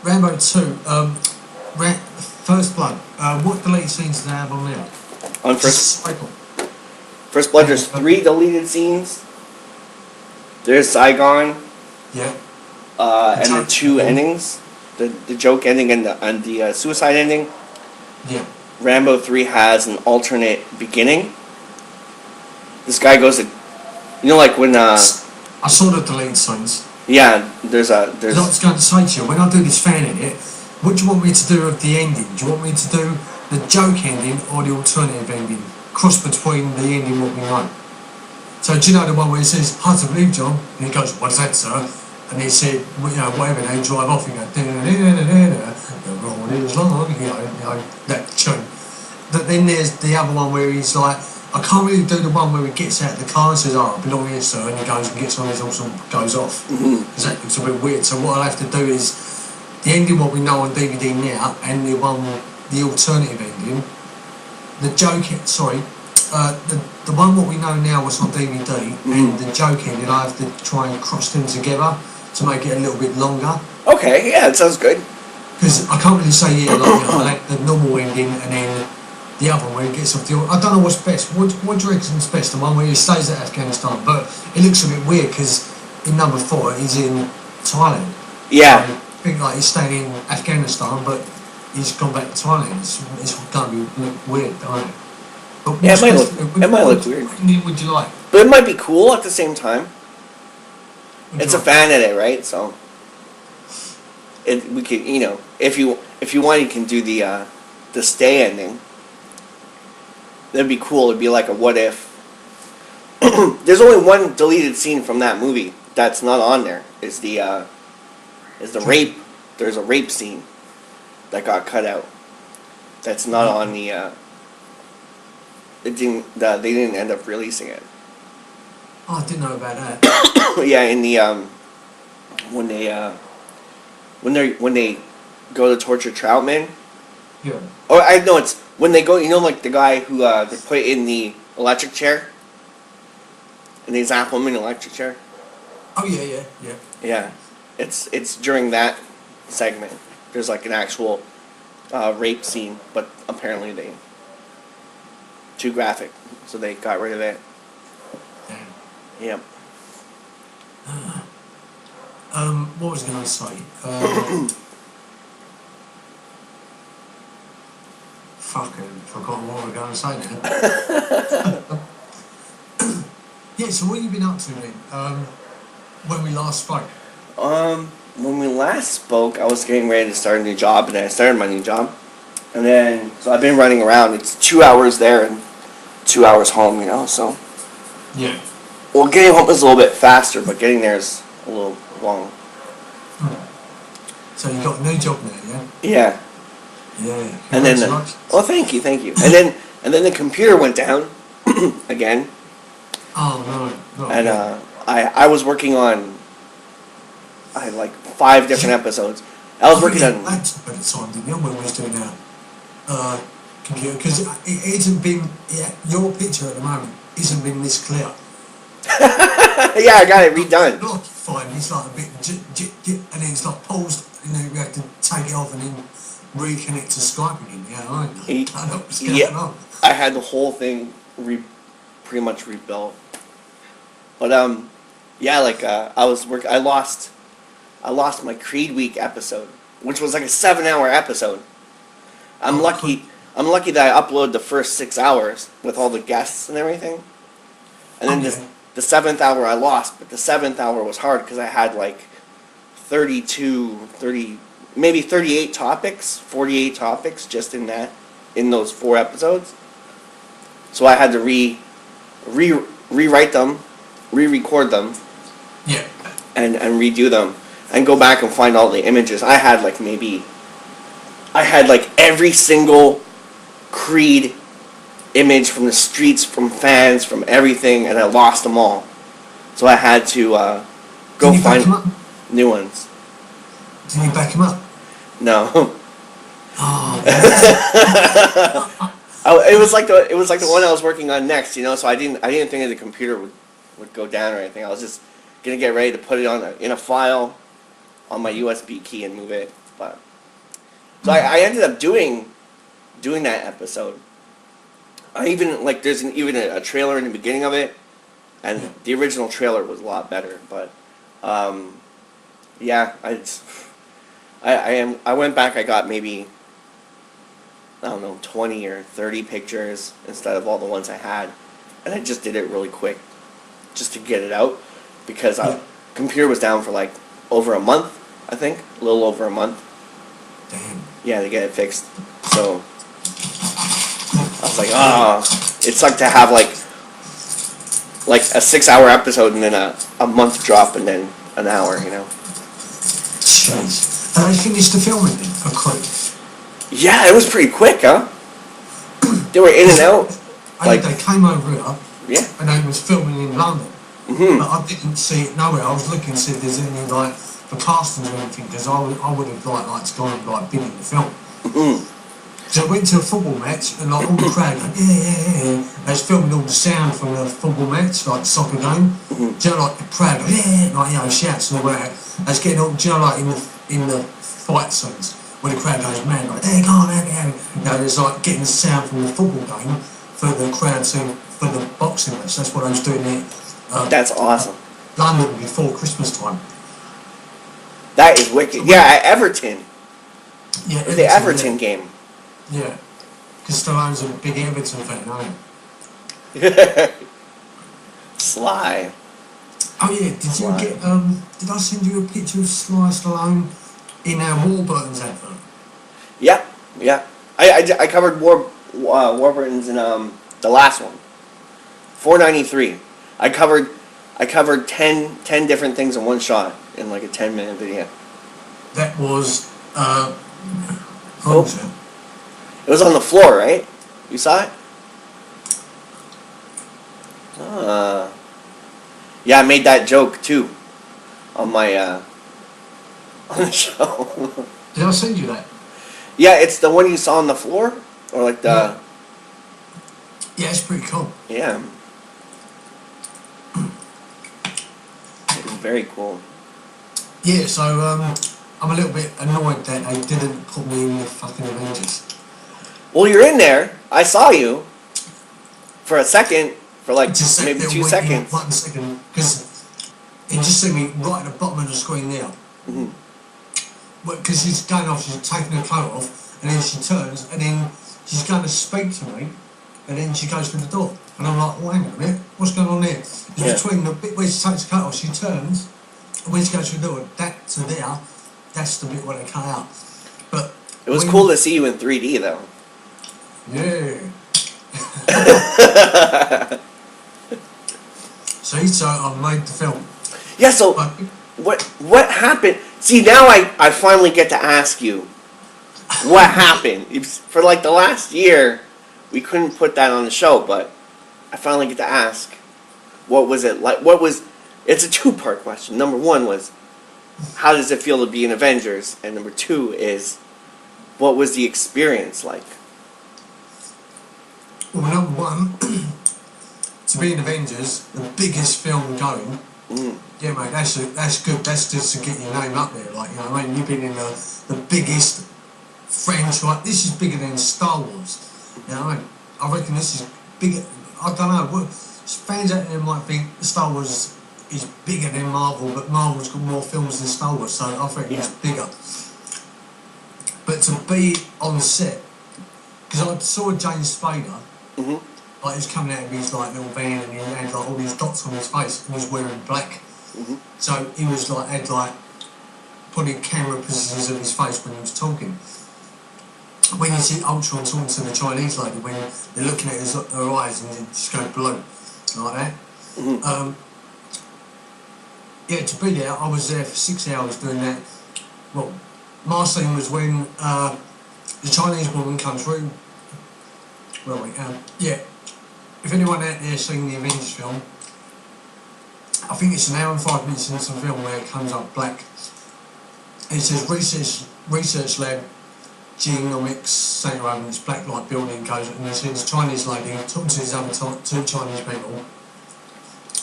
Rambo 2, First Blood. What deleted scenes do they have on there? On First Blood, there's 3 deleted scenes. There's Saigon. Yeah. And the 2 endings. The joke ending and the suicide ending. Yeah. Rambo 3 has an alternate beginning. This guy goes to, you know, like when I saw the deleted scenes. yeah, there's I was going to say to you, when I do this fan edit, what do you want me to do with the ending? Do you want me to do the joke ending or the alternative ending? Cross between the ending what we know. So do you know the one where it says, hard to believe, John? And he goes, what's that, sir? And he said, well, you know, whatever, they drive off and go, the road is long, you know, that tune. But then there's the other one where he's like, I can't really do the one where he gets out of the car and says, oh, I belong here, sir, and he goes and gets on his horse and goes off. Because that looks a bit weird. So what I'll have to do is the ending what we know on DVD now and the alternative ending, the joke, sorry, the one what we know now was on DVD and the joke ending, I have to try and cross them together to make it a little bit longer. Okay, yeah, that sounds good. Because I can't really say, yeah, like, you know, like the normal ending and then the other one where he gets off the... I don't know what's best. What do you reckon's best? The one where he stays at Afghanistan. But it looks a bit weird because in number 4 he's in Thailand. Yeah. So I think like he's staying in Afghanistan but he's gone back to Thailand. It's going to look weird, don't it? But yeah, it might look weird. What would you like? But it might be cool at the same time. It's a fan edit, right? So we could, you know, if you want, you can do the stay ending. That'd be cool. It'd be like a what if. There's only one deleted scene from that movie that's not on there. Is the rape. There's a rape scene that got cut out. That's not on the. They didn't end up releasing it. Oh, I didn't know about that. Yeah, in the when they go to torture Troutman. Yeah. Oh, I know it's when they go. You know, like the guy who they put in the electric chair, and they zap him in the electric chair. Oh yeah. Yeah, it's during that segment. There's like an actual rape scene, but apparently they too graphic, so they got rid of it. Damn. Yep. What was I going to say? Fucking forgotten what we were going to say now. Yeah, so what have you been up to then? When we last spoke? When we last spoke, I was getting ready to start a new job, and then I started my new job. And then, so I've been running around. It's 2 hours there and 2 hours home, you know, so. Yeah. Well, getting home is a little bit faster, but getting there is a little long. So you got a new job now, yeah? Yeah. Yeah. And then, oh, thank you. And then the computer went down again. Oh no. And I was working on, I had like 5 different episodes. I was working on. At the time, didn't you? When we was doing our computer, because it hasn't been. Yeah, your picture at the moment isn't been this clear. Yeah, I got it redone. Like fine, it's like a bit and then it's like paused, and then we have to take it off and then reconnect to Skype again. Yeah, I don't know what's going on. I had the whole thing pretty much rebuilt. But yeah, like I lost my Creed Week episode, which was like a 7-hour episode. I'm lucky that I uploaded the first 6 hours with all the guests and everything. And then the 7th hour I lost, but the 7th hour was hard because I had like maybe 38 topics, 48 topics just in those 4 episodes. So I had to rewrite them, re-record them, yeah, and redo them, and go back and find all the images. I had like every single Creed image from the streets, from fans, from everything, and I lost them all. So I had to go find new ones. Did you back him up? No. Oh. It was like the one I was working on next, you know. So I didn't think that the computer would go down or anything. I was just gonna get ready to put it in a file on my USB key and move it. But so I ended up doing that episode. I even like there's even a trailer in the beginning of it, and the original trailer was a lot better. But yeah, I went back. I got maybe, I don't know, 20 or 30 pictures instead of all the ones I had, and I just did it really quick, just to get it out, because computer was down for like over a month, I think, a little over a month. Damn. Yeah, to get it fixed. So I was like, it sucked to have like a 6-hour episode and then a month drop and then an hour, you know. Jeez. And they finished the filming then, for quick. Yeah, it was pretty quick, huh? They were in and out. Like they came over here. Yeah. And they was filming in London. Mm-hmm. But I didn't see it nowhere. I was looking to see if there's any like the castings or anything, because I would have liked to go and like been in the film. Mm-hmm. So I went to a football match and like all the crowd like yeah. They was filming all the sound from the football match, like the soccer game. Mm-hmm. Do you know, like the crowd like you know, shouts and all that. They was getting all, do you know, like in the fight scenes when the crowd goes mad, like there, go on, there. You know, there's like getting the sound from the football game for the crowd for the boxing match. That's what I was doing there. That's awesome. London before Christmas time. That is wicked. Yeah, at Everton. Yeah, It was the Everton game. Yeah, because Stallone's a big Everton fan, aren't you? Sly. Oh yeah, did you get? Did I send you a picture of Sly Stallone in our Warburton's advert? Yeah. I covered Warburton's in the last one. 493. I covered 10 different things in one shot in like a 10-minute video. That was what was it? It was on the floor, right? You saw it? Yeah, I made that joke too on my on the show. Did I send you that? Yeah, it's the one you saw on the floor, or like the. Yeah, it's pretty cool. Yeah. It's very cool. Yeah, so I'm a little bit annoyed that they didn't put me in the fucking Avengers. Well, you're in there. I saw you for a second, for like Just maybe 2 seconds. 1 second, because it just see me right at the bottom of the screen now. Mm-hmm. Because she's going off, she's taking her coat off, and then she turns, and then she's going to speak to me, and then she goes through the door. And I'm like, well, hang on a minute, what's going on there? Yeah. Between the bit where she takes the coat off, she turns, and when she goes through the door, that to there, that's the bit where they cut out. But it was cool to see you in 3D, though. Yeah. So I made the film. Yeah, so what happened? See, now I finally get to ask you what happened. For like the last year, we couldn't put that on the show, but I finally get to ask, what was it like? It's a 2-part question. Number 1 was, how does it feel to be in Avengers? And number 2 is, what was the experience like? Well, number 1, to be in Avengers, the biggest film going. Yeah, mate, that's good. That's just to get your name up there. Like, you know what I mean? You've been in the biggest franchise. This is bigger than Star Wars. You know what I mean? I reckon this is bigger. I don't know. Fans out there might think Star Wars is bigger than Marvel, but Marvel's got more films than Star Wars, so I think it's bigger. But to be on set, because I saw James Spader, like he was coming out of his like little van and he had like all these dots on his face and he was wearing black. So he was like had like putting camera positions of his face when he was talking. When you see Ultron talking to the Chinese lady, when they're looking at her eyes and they just go blue, like that. Yeah, to be there, I was there for 6 hours doing that. Well, my scene was when the Chinese woman comes through. Well, yeah. If anyone out there seen the Avengers film, I think it's an hour and 5 minutes into the film where it comes up black. It says research lab, genomics centre over this black light building goes, and you see this Chinese lady talking to these other 2 Chinese people,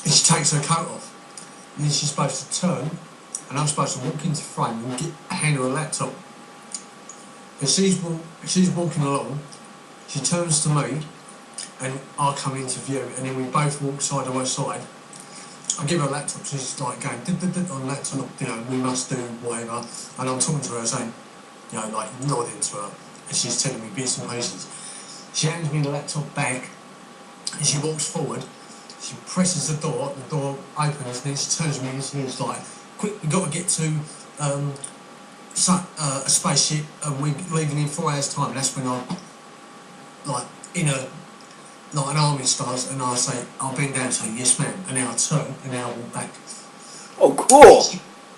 and she takes her coat off. And then she's supposed to turn, and I'm supposed to walk into frame and hand her a laptop. And she's walking along, she turns to me, and I come into view, and then we both walk side by side. I give her a laptop, she's like going on the laptop, we must do whatever, and I'm talking to her saying, like nodding to her, and she's telling me bits and pieces. She hands me the laptop back, and she walks forward, she presses the door opens, and then she turns to me and she's like, quick, we've got to get to a spaceship, and we're leaving in 4 hours' time. That's when I'm like like an army starts, and I say, I'll bend down and say, yes ma'am, and then I turn, and then I walk back. Oh, cool!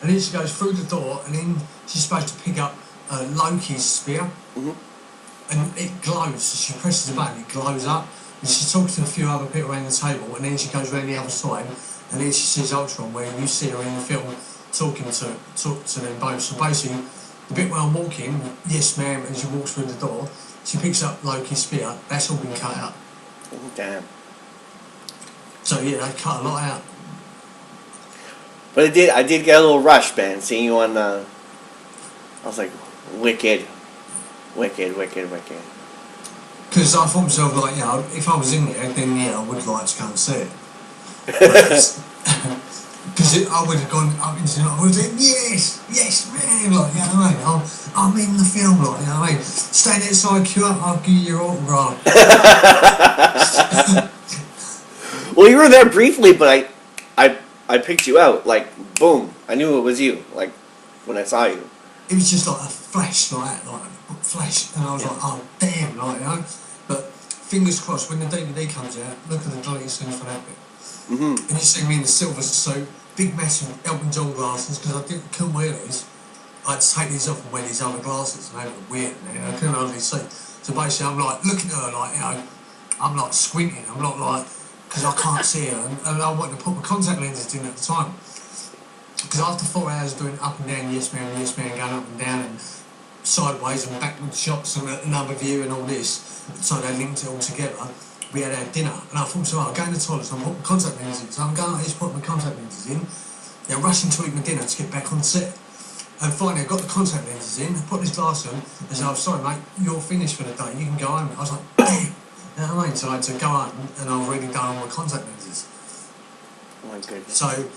And then she goes through the door, and then she's supposed to pick up Loki's spear, and it glows. So she presses the button, it glows up, and she talks to a few other people around the table, and then she goes around the other side, and then she sees Ultron, where you see her in the film talk to them both. So basically, the bit where I'm walking, yes ma'am, and she walks through the door, she picks up Loki's spear, that's all been cut out. Oh, damn. So yeah, they cut a lot out. But I did get a little rush, man, seeing you on I was like, wicked. Because I thought to myself, like, if I was in there, then I would like to go and see it. Because I would have gone up into it, I would have said, yes, man, like, you know what I mean? I'm in the film, like, you know what I mean? Stand outside, queue up, I'll give you your autograph. Well, you were there briefly, but I picked you out, like, boom, I knew it was you, like, when I saw you. It was just like a flash, like a flash, and I was like, oh, damn, like, But fingers crossed, when the DVD comes out, look at the deleted scenes for that bit. And you see me in the silver suit, big massive Elton John glasses, because I couldn't wear these. I'd take these off and wear these other glasses, and they were weird, man. I couldn't hardly see. So basically, I'm like looking at her, like, I'm like squinting. I'm not like, because I can't see her, and I wanted to put my contact lenses in at the time. Because after 4 hours doing up and down, yes man, going up and down, and sideways and backward shots, and another view, and all this, so they linked it all together. We had our dinner, and I thought, so I'm going to the toilet, so I'm putting my contact lenses in. So I'm going, just put my contact lenses in. Now rushing to eat my dinner to get back on set. And finally, I got the contact lenses in, I put this glass on, and said, I'm sorry mate, you're finished for the day, you can go home. I was like, damn, you know what I mean? So I had to go home, and I've already done all my contact lenses. Oh my goodness. So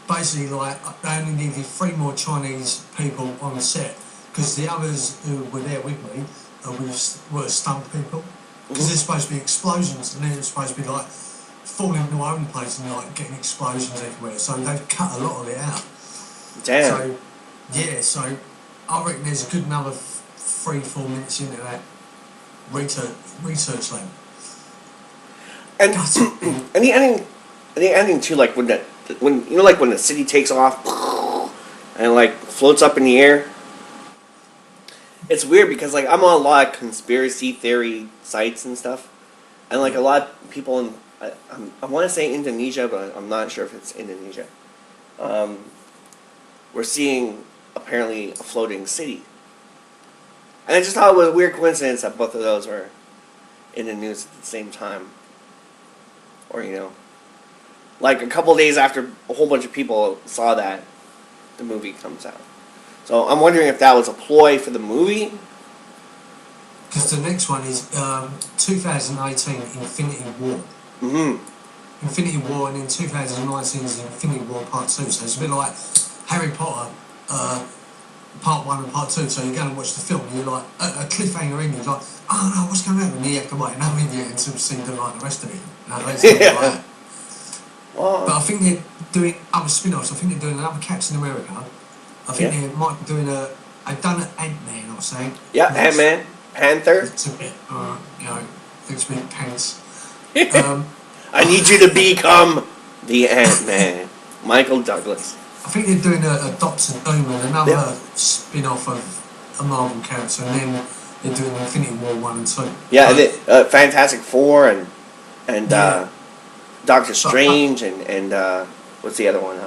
basically, like, they only needed 3 more Chinese people on the set, because the others who were there with me were stunt people. Because there's supposed to be explosions, and they're supposed to be like falling into our own place and like getting explosions everywhere. So they've cut a lot of it out. Damn. So I reckon there's a good another 3-4 minutes into that research lab. And any ending too, like when like when the city takes off and like floats up in the air. It's weird because like I'm on a lot of conspiracy theory sites and stuff, and like a lot of people in I want to say Indonesia, but I'm not sure if it's Indonesia. We're seeing apparently a floating city, and I just thought it was a weird coincidence that both of those were in the news at the same time, or like a couple days after a whole bunch of people saw that, the movie comes out. So I'm wondering if that was a ploy for the movie. Because the next one is 2018 Infinity War. Infinity War, and then 2019 is Infinity War Part 2. So it's a bit like Harry Potter Part 1 and Part 2. So you're going to watch the film, and you're like, a cliffhanger in, you're like, oh no, what's going to happen? And you have to wait another minute until you see the rest of it. No, that's not like that. But I think they're doing other spin-offs. I think they're doing another Captain America. I think they might be doing I've done an Ant-Man, I was saying. Yeah, Ant-Man, Panther. It's a bit, it's a bit pants. I need you to become the Ant-Man. Michael Douglas. I think they're doing a Doctor Doom and another spin-off of a Marvel character, and then they're doing Infinity War 1 and 2. Yeah, Fantastic Four and Doctor Strange and what's the other one?